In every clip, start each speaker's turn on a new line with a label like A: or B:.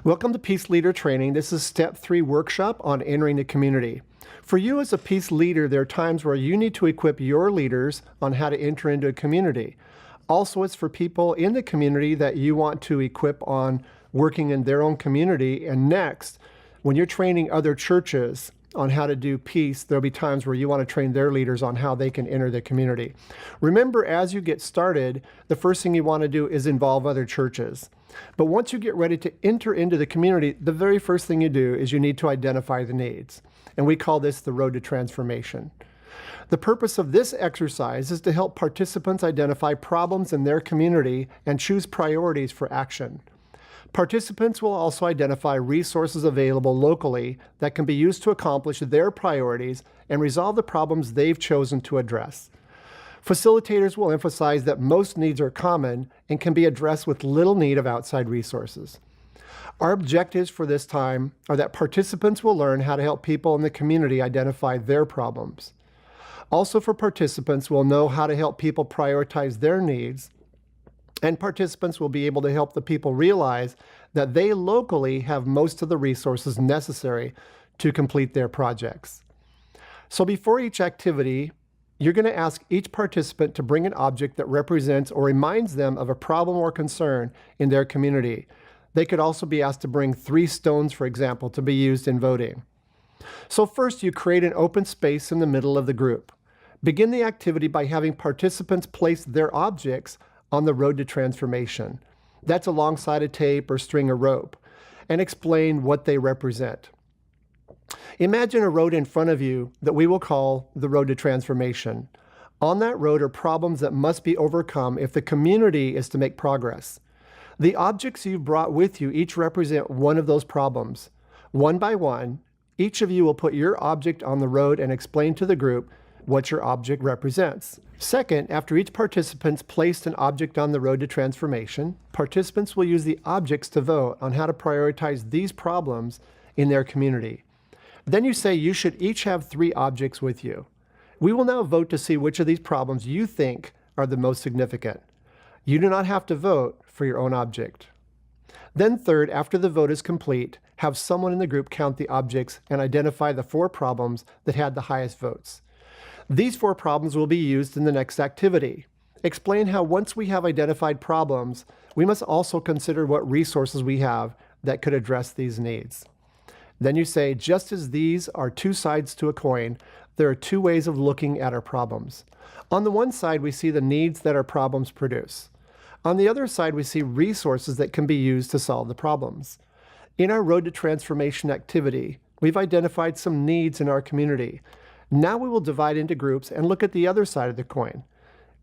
A: Welcome to Peace Leader Training. This is Step 3 workshop on entering the community. For you as a peace leader, there are times where you need to equip your leaders on how to enter into a community. Also, it's for people in the community that you want to equip on working in their own community. And next, when you're training other churches on how to do peace, there'll be times where you want to train their leaders on how they can enter the community. Remember, as you get started, the first thing you want to do is involve other churches. But once you get ready to enter into the community, the very first thing you do is you need to identify the needs. And we call this the road to transformation. The purpose of this exercise is to help participants identify problems in their community and choose priorities for action. Participants will also identify resources available locally that can be used to accomplish their priorities and resolve the problems they've chosen to address. Facilitators will emphasize that most needs are common and can be addressed with little need of outside resources. Our objectives for this time are that participants will learn how to help people in the community identify their problems. Also, for participants, we'll know how to help people prioritize their needs, and participants will be able to help the people realize that they locally have most of the resources necessary to complete their projects. So before each activity, you're going to ask each participant to bring an object that represents or reminds them of a problem or concern in their community. They could also be asked to bring 3 stones, for example, to be used in voting. So first, you create an open space in the middle of the group. Begin the activity by having participants place their objects on the road to transformation. That's alongside a tape or string or rope, and explain what they represent. Imagine a road in front of you that we will call the road to transformation. On that road are problems that must be overcome if the community is to make progress. The objects you've brought with you each represent one of those problems. One by one, each of you will put your object on the road and explain to the group what your object represents. Second, after each participant's placed an object on the road to transformation, participants will use the objects to vote on how to prioritize these problems in their community. Then you say you should each have 3 objects with you. We will now vote to see which of these problems you think are the most significant. You do not have to vote for your own object. Then third, after the vote is complete, have someone in the group count the objects and identify the 4 problems that had the highest votes. These 4 problems will be used in the next activity. Explain how once we have identified problems, we must also consider what resources we have that could address these needs. Then you say, just as these are 2 sides to a coin, there are 2 ways of looking at our problems. On the one side, we see the needs that our problems produce. On the other side, we see resources that can be used to solve the problems. In our Road to Transformation activity, we've identified some needs in our community. Now we will divide into groups and look at the other side of the coin.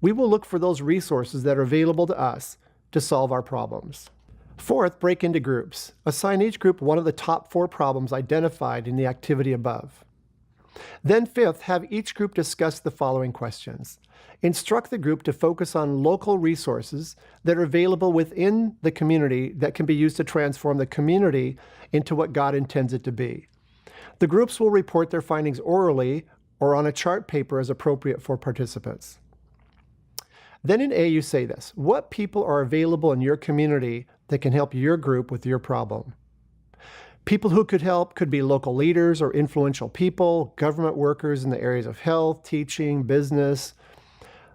A: We will look for those resources that are available to us to solve our problems. Fourth, break into groups. Assign each group one of the top 4 problems identified in the activity above. Then fifth, have each group discuss the following questions. Instruct the group to focus on local resources that are available within the community that can be used to transform the community into what God intends it to be. The groups will report their findings orally or on a chart paper as appropriate for participants. Then in A, you say this: what people are available in your community that can help your group with your problem? People who could help could be local leaders or influential people, government workers in the areas of health, teaching, business,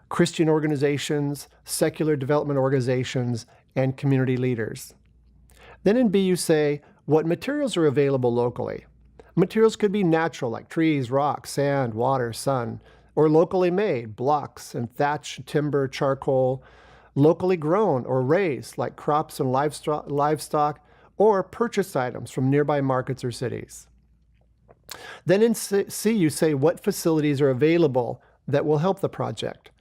A: Christian organizations, secular development organizations, and community leaders. Then in B, you say what materials are available locally. Materials could be natural, like trees, rocks, sand, water, sun, or locally made, blocks and thatch, timber, charcoal, locally grown or raised, like crops and livestock, or purchased items from nearby markets or cities. Then in C, you say what facilities are available that will help the project.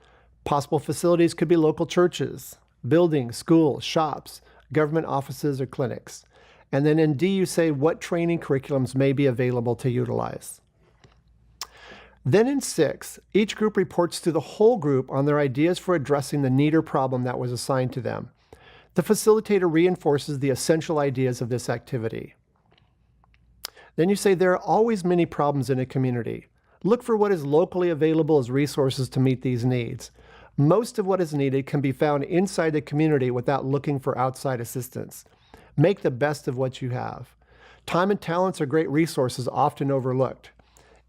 A: Possible facilities could be local churches, buildings, schools, shops, government offices, or clinics. And then in D, you say what training curriculums may be available to utilize. Then in 6, each group reports to the whole group on their ideas for addressing the need or problem that was assigned to them. The facilitator reinforces the essential ideas of this activity. Then you say there are always many problems in a community. Look for what is locally available as resources to meet these needs. Most of what is needed can be found inside the community without looking for outside assistance. Make the best of what you have. Time and talents are great resources often overlooked,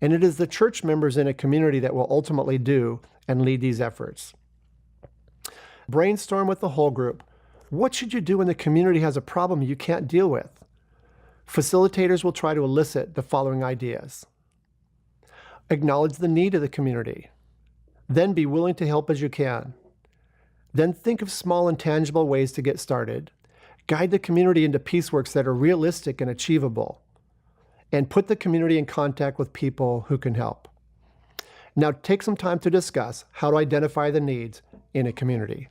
A: and it is the church members in a community that will ultimately do and lead these efforts. Brainstorm with the whole group. What should you do when the community has a problem you can't deal with? Facilitators will try to elicit the following ideas. Acknowledge the need of the community. Then be willing to help as you can. Then think of small and tangible ways to get started. Guide the community into pieceworks that are realistic and achievable. And put the community in contact with people who can help. Now take some time to discuss how to identify the needs in a community.